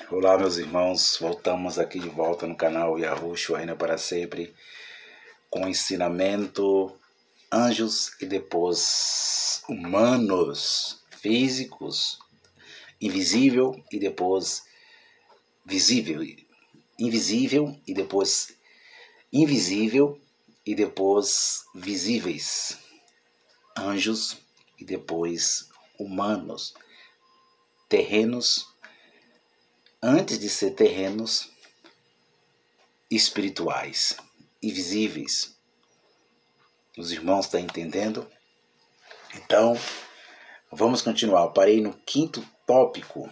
Olá, meus irmãos, voltamos aqui de volta no canal Yahushua Reina para Sempre, com ensinamento, anjos e depois humanos, físicos, invisível e depois visível, invisível e depois invisível e depois visíveis, anjos e depois humanos, terrenos, antes de ser terrenos, espirituais, invisíveis. Os irmãos estão entendendo? Então, vamos continuar. Eu parei no 5º tópico,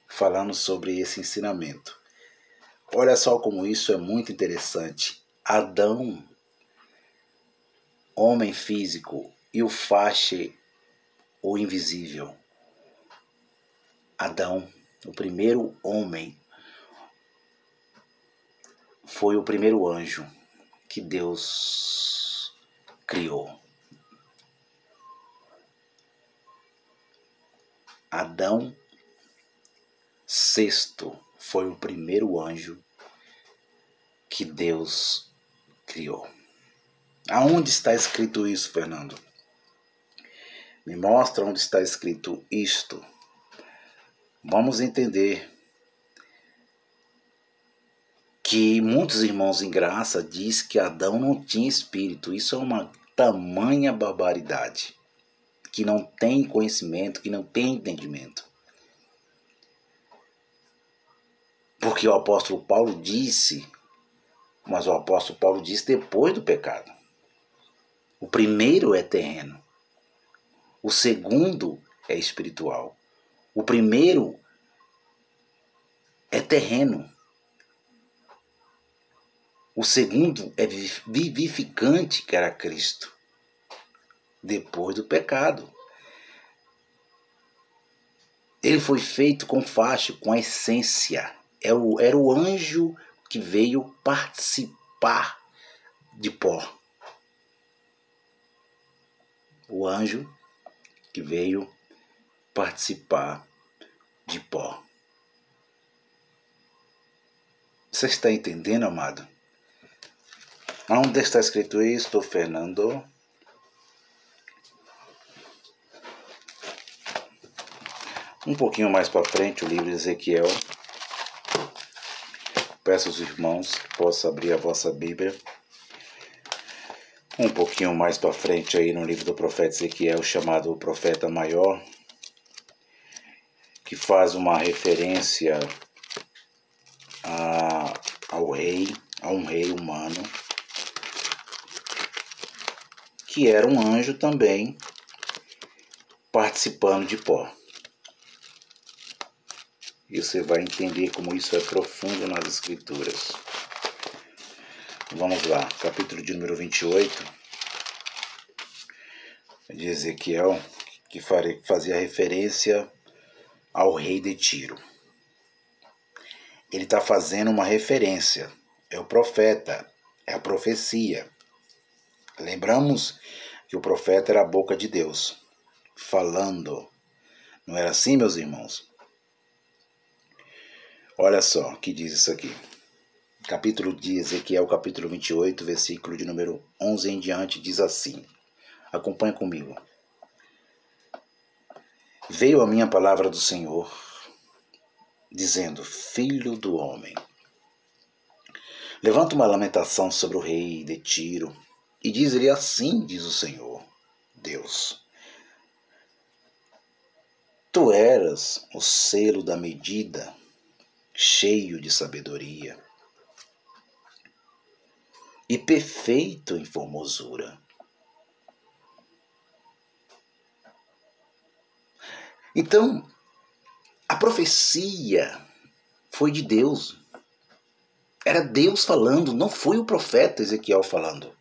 falando sobre esse ensinamento. Olha só como isso é muito interessante. Adão, homem físico, e o faixe, o invisível. Adão, o primeiro homem, foi o primeiro anjo que Deus criou. Adão, sexto, foi o primeiro anjo que Deus criou. Aonde está escrito isso, Fernando? Me mostra onde está escrito isto. Vamos entender que muitos irmãos em graça diz que Adão não tinha espírito. Isso é uma tamanha barbaridade, que não tem conhecimento, que não tem entendimento. Porque o apóstolo Paulo disse, mas o apóstolo Paulo disse depois do pecado. O primeiro é terreno, o segundo é espiritual. O primeiro é terreno, o segundo é vivificante, que era Cristo, depois do pecado. Ele foi feito com faixa, com a essência. Era o anjo que veio participar de pó. O anjo que veio participar de pó. Você está entendendo, amado? Onde está escrito isto, Fernando? Um pouquinho mais para frente, o livro de Ezequiel. Peço aos irmãos que possam abrir a vossa Bíblia. Um pouquinho mais para frente aí no livro do profeta Ezequiel, chamado o Profeta Maior, que faz uma referência a um rei humano, que era um anjo também, participando de pó. E você vai entender como isso é profundo nas Escrituras. Vamos lá, capítulo de número 28 de Ezequiel, que fazia referência ao rei de Tiro. Ele está fazendo uma referência, é o profeta, é a profecia. Lembramos que o profeta era a boca de Deus, falando. Não era assim, meus irmãos? Olha só o que diz isso aqui. Capítulo de Ezequiel, capítulo 28, versículo de número 11 em diante, diz assim. Acompanha comigo. Veio a minha palavra do Senhor, dizendo, filho do homem, levanta uma lamentação sobre o rei de Tiro, e diz-lhe assim, diz o Senhor, Deus. Tu eras o selo da medida, cheio de sabedoria, e perfeito em formosura. Então, a profecia foi de Deus. Era Deus falando, não foi o profeta Ezequiel falando.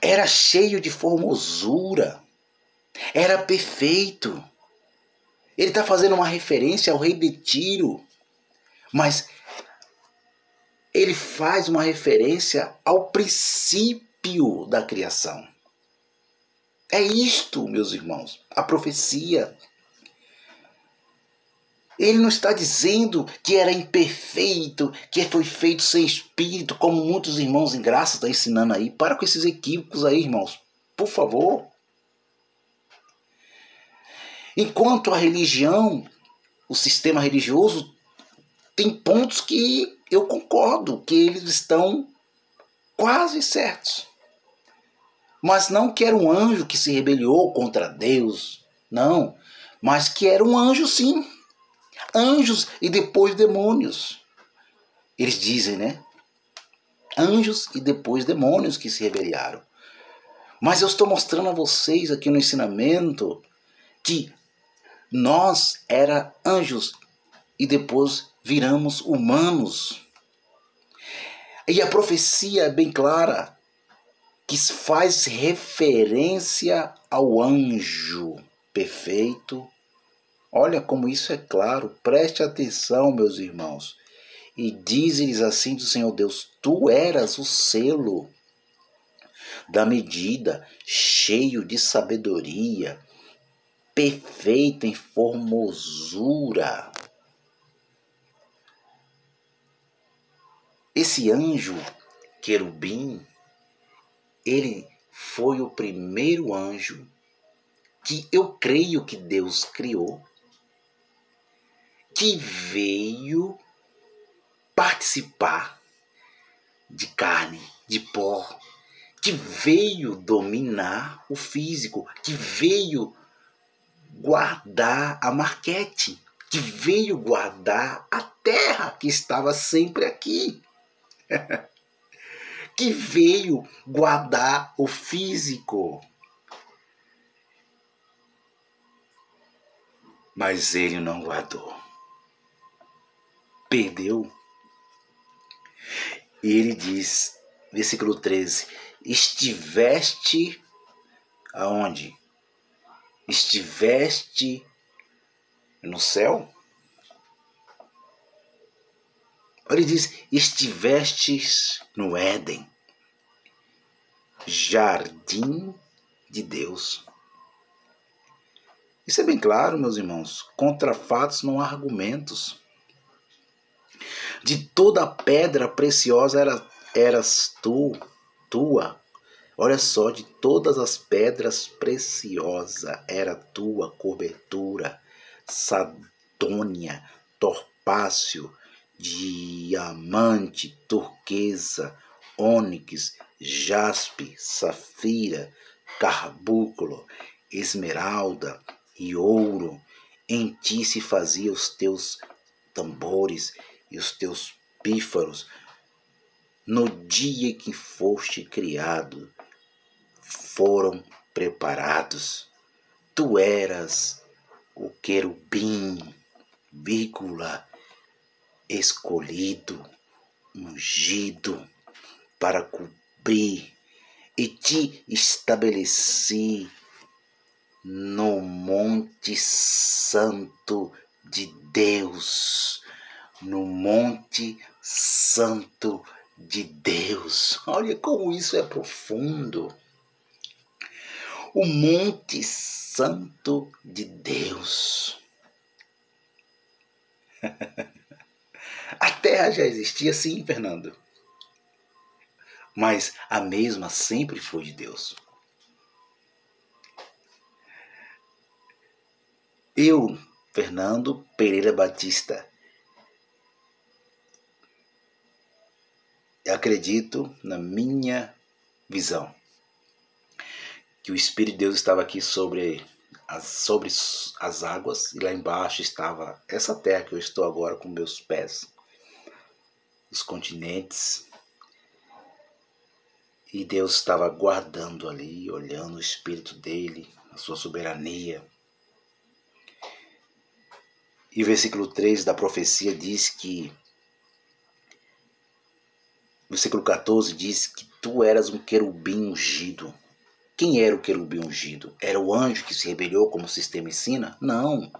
Era cheio de formosura. Era perfeito. Ele está fazendo uma referência ao rei de Tiro. Mas ele faz uma referência ao princípio da criação. É isto, meus irmãos, a profecia. Ele não está dizendo que era imperfeito, que foi feito sem espírito, como muitos irmãos em graça estão ensinando aí. Para com esses equívocos aí, irmãos. Por favor. Enquanto a religião, o sistema religioso, tem pontos que eu concordo, que eles estão quase certos. Mas não que era um anjo que se rebeliou contra Deus, não. Mas que era um anjo sim. Anjos e depois demônios. Eles dizem, né? Anjos e depois demônios que se rebelaram. Mas eu estou mostrando a vocês aqui no ensinamento que nós era anjos e depois viramos humanos. E a profecia é bem clara, que faz referência ao anjo perfeito. Olha como isso é claro, preste atenção, meus irmãos. E diz-lhes assim do Senhor Deus: tu eras o selo da medida, cheio de sabedoria, perfeito em formosura. Esse anjo querubim, ele foi o primeiro anjo que eu creio que Deus criou, que veio participar de carne, de pó, que veio dominar o físico, que veio guardar a Marquete, que veio guardar a terra que estava sempre aqui, que veio guardar o físico. Mas ele não guardou. Perdeu. E ele diz, versículo 13, estiveste aonde? Estiveste no céu? Ele diz, estivestes no Éden, jardim de Deus. Isso é bem claro, meus irmãos. Contra fatos não há argumentos. De toda pedra preciosa eras tua. Olha só, de todas as pedras preciosas era tua cobertura. Sardônia, torpácio, diamante, turquesa, ônix, jaspe, safira, carbúnculo, esmeralda e ouro. Em ti se fazia os teus tambores e os teus pífaros. No dia que foste criado, foram preparados. Tu eras o querubim, escolhido, ungido para cobrir, e te estabeleci no Monte Santo de Deus. No Monte Santo de Deus. Olha como isso é profundo. O Monte Santo de Deus. A terra já existia sim, Fernando. Mas a mesma sempre foi de Deus. Eu, Fernando Pereira Batista, acredito na minha visão que o Espírito de Deus estava aqui sobre as águas, e lá embaixo estava essa terra que eu estou agora com meus pés, os continentes, e Deus estava guardando ali, olhando o Espírito dele, a sua soberania. E o versículo 3 da profecia diz que, versículo 14 diz que tu eras um querubim ungido. Quem era o querubim ungido? Era o anjo que se rebelou, como o sistema ensina? Não.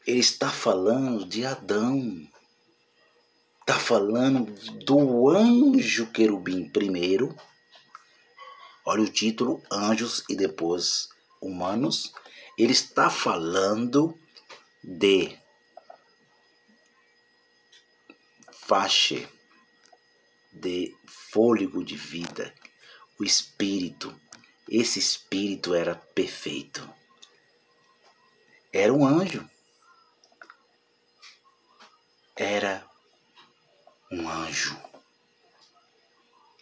Ele está falando de Adão. Está falando do anjo querubim primeiro. Olha o título, anjos e depois humanos. Ele está falando de faixa, de fôlego de vida, o espírito, esse espírito era perfeito. Era um anjo. Era um anjo.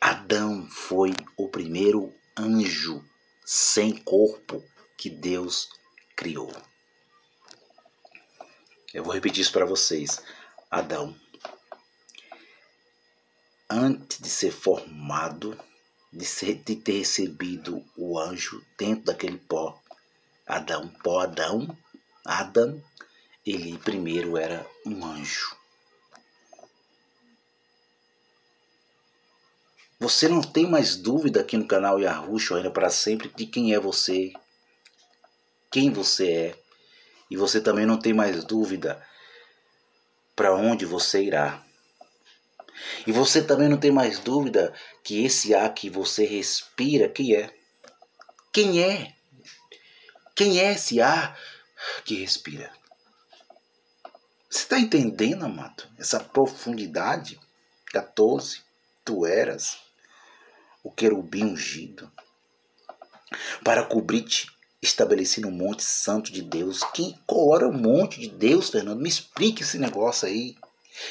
Adão foi o primeiro anjo sem corpo que Deus criou. Eu vou repetir isso para vocês. Adão, antes de ser formado, de ter recebido o anjo dentro daquele pó, Adão, ele primeiro era um anjo. Você não tem mais dúvida aqui no canal Yahushua ainda para sempre de quem é você, quem você é. E você também não tem mais dúvida para onde você irá. E você também não tem mais dúvida que esse ar que você respira, quem é? Quem é? Quem é esse ar que respira? Você está entendendo, amado? Essa profundidade? 14, tu eras o querubim ungido para cobrir-te, estabeleci no monte santo de Deus. Qual era o monte de Deus, Fernando? Me explique esse negócio aí.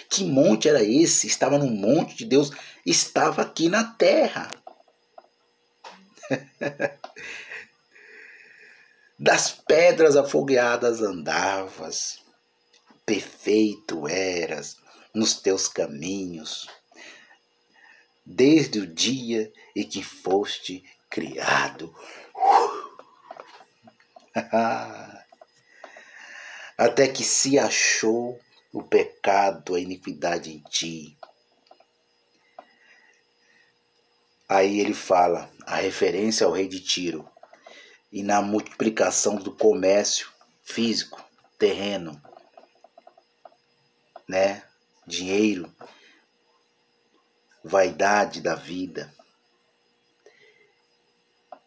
Que monte era esse? Estava no monte de Deus, estava aqui na terra. Das pedras afogueadas andavas, perfeito eras nos teus caminhos, desde o dia em que foste criado. Até que se achou o pecado, a iniquidade em ti. Aí ele fala a referência ao rei de Tiro e na multiplicação do comércio físico, terreno, né? Dinheiro, vaidade da vida,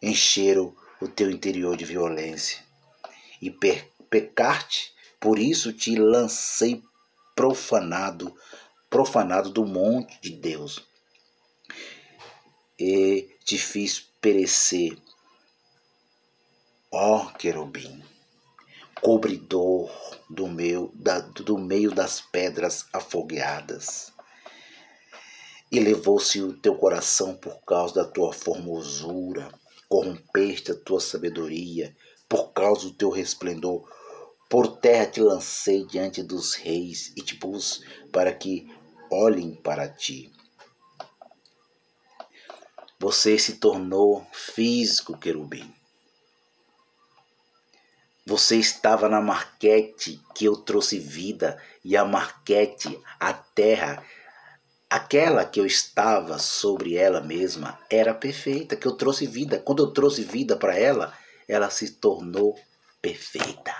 encheram o teu interior de violência e pecar-te, por isso te lancei profanado do monte de Deus e te fiz perecer, ó querubim, cobridor do meio das pedras afogueadas. E levou-se o teu coração por causa da tua formosura, corrompeste a tua sabedoria, por causa do teu resplendor. Por terra te lancei diante dos reis e te pus para que olhem para ti. Você se tornou físico, querubim. Você estava na Marquete que eu trouxe vida, e a Marquete, a terra, aquela que eu estava sobre ela mesma, era perfeita, que eu trouxe vida. Quando eu trouxe vida para ela, ela se tornou perfeita.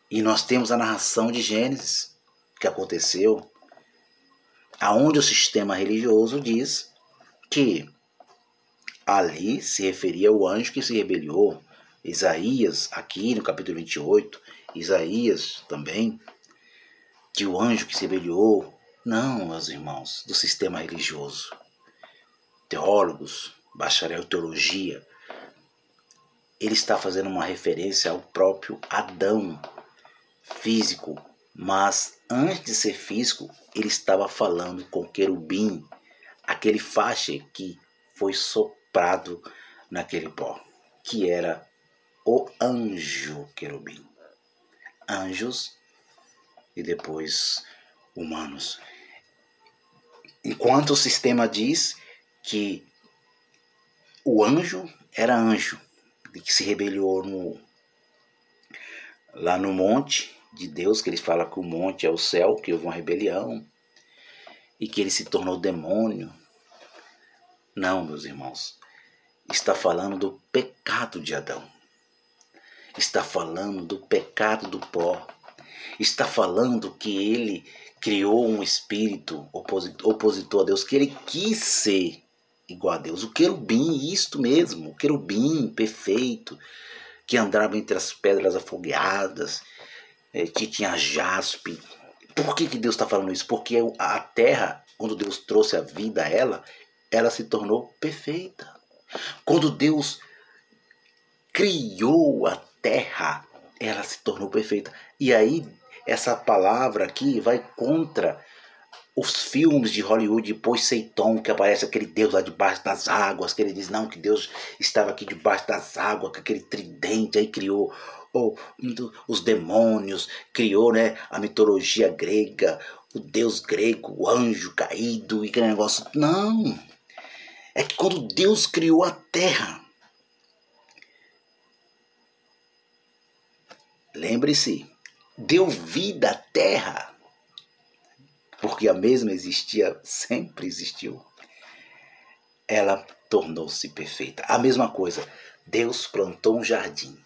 E nós temos a narração de Gênesis, que aconteceu, aonde o sistema religioso diz que ali se referia ao anjo que se rebeliou. Isaías, aqui no capítulo 28, Isaías também, que o anjo que se rebeliou. Não, meus irmãos, do sistema religioso. Teólogos, bacharel em teologia, ele está fazendo uma referência ao próprio Adão, físico, mas antes de ser físico, ele estava falando com o querubim, aquele faixa que foi soprado naquele pó, que era o anjo querubim. Anjos e depois humanos. Enquanto o sistema diz que o anjo era anjo, que se rebeliou lá no monte de Deus, que ele fala que o monte é o céu, que houve uma rebelião e que ele se tornou demônio. Não, meus irmãos, está falando do pecado de Adão, está falando do pecado do pó, está falando que ele criou um espírito opositor a Deus, que ele quis ser igual a Deus. O querubim, isto mesmo, o querubim perfeito, que andava entre as pedras afogueadas, que tinha jaspe. Por que Deus está falando isso? Porque a terra, quando Deus trouxe a vida a ela se tornou perfeita. Quando Deus criou a terra, ela se tornou perfeita. E aí, essa palavra aqui vai contra os filmes de Hollywood, Poseidon, que aparece aquele Deus lá debaixo das águas, que ele diz, não, que Deus estava aqui debaixo das águas, com aquele tridente, aí criou os demônios, criou, né, a mitologia grega, o Deus grego, o anjo caído, e aquele negócio. Não! É que quando Deus criou a terra, lembre-se, deu vida à terra, porque a mesma existia, sempre existiu. Ela tornou-se perfeita. A mesma coisa, Deus plantou um jardim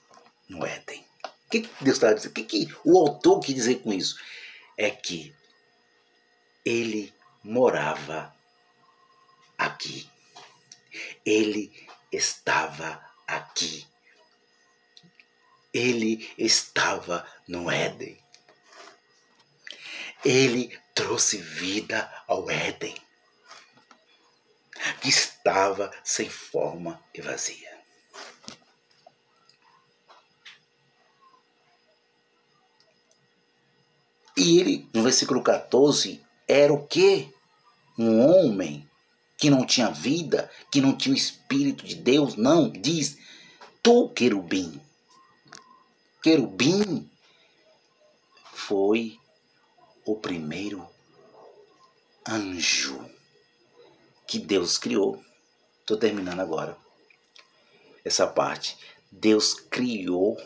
no Éden. O que Deus está dizendo? O que o autor quis dizer com isso? É que ele morava aqui. Ele estava aqui. Ele estava no Éden. Ele trouxe vida ao Éden, que estava sem forma e vazia. E ele, no versículo 14, era o quê? Um homem que não tinha vida, que não tinha o Espírito de Deus. Não, diz, tu, querubim. Querubim foi o primeiro anjo que Deus criou. Estou terminando agora essa parte. Deus criou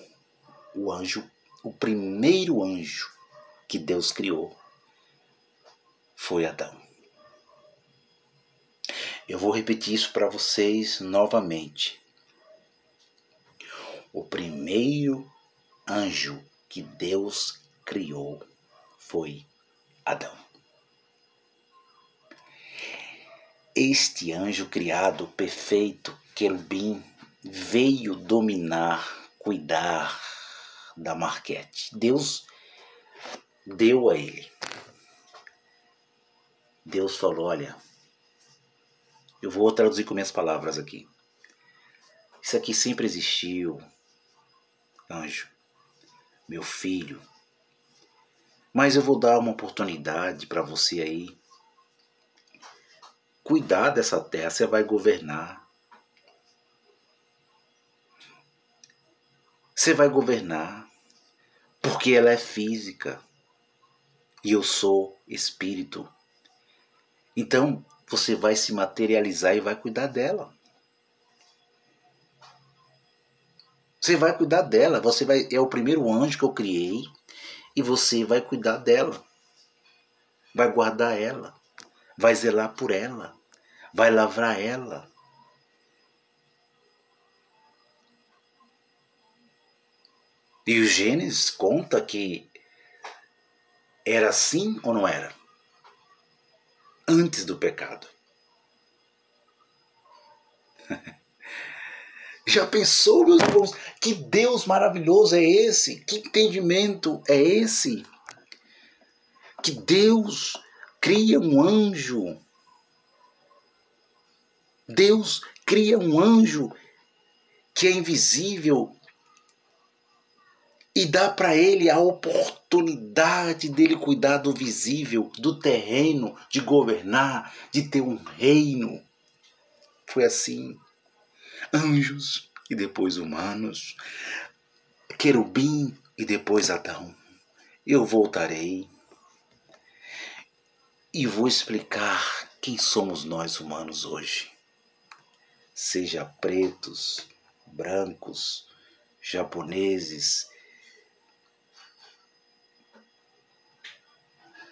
o anjo, o primeiro anjo que Deus criou foi Adão. Eu vou repetir isso para vocês novamente. O primeiro anjo que Deus criou foi Adão. Este anjo criado, perfeito, querubim, veio dominar, cuidar da Marquete. Deus deu a ele. Deus falou, olha, eu vou traduzir com minhas palavras aqui. Isso aqui sempre existiu, anjo, meu filho. Mas eu vou dar uma oportunidade para você aí. Cuidar dessa terra, você vai governar. Você vai governar, porque ela é física e eu sou espírito. Então, você vai se materializar e vai cuidar dela. Você vai cuidar dela, é o primeiro anjo que eu criei e você vai cuidar dela. Vai guardar ela, vai zelar por ela, vai lavrar ela. E o Gênesis conta que era assim ou não era? Antes do pecado. Já pensou, meus irmãos? Que Deus maravilhoso é esse? Que entendimento é esse? Que Deus cria um anjo. Deus cria um anjo que é invisível e dá para ele a oportunidade dele cuidar do visível, do terreno, de governar, de ter um reino. Foi assim. Anjos e depois humanos, querubim e depois Adão. Eu voltarei e vou explicar quem somos nós humanos hoje. Seja pretos, brancos, japoneses,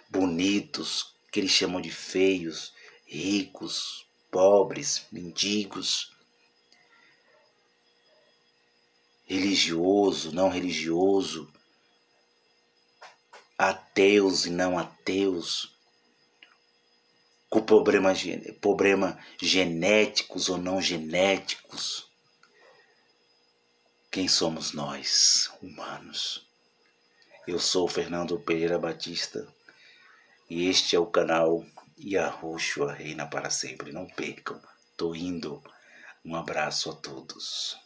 bonitos, que eles chamam de feios, ricos, pobres, mendigos, religioso, não religioso, ateus e não ateus, com problemas genéticos ou não genéticos, quem somos nós, humanos. Eu sou Fernando Pereira Batista e este é o canal Yahushua Reina para Sempre. Não percam, tô indo. Um abraço a todos.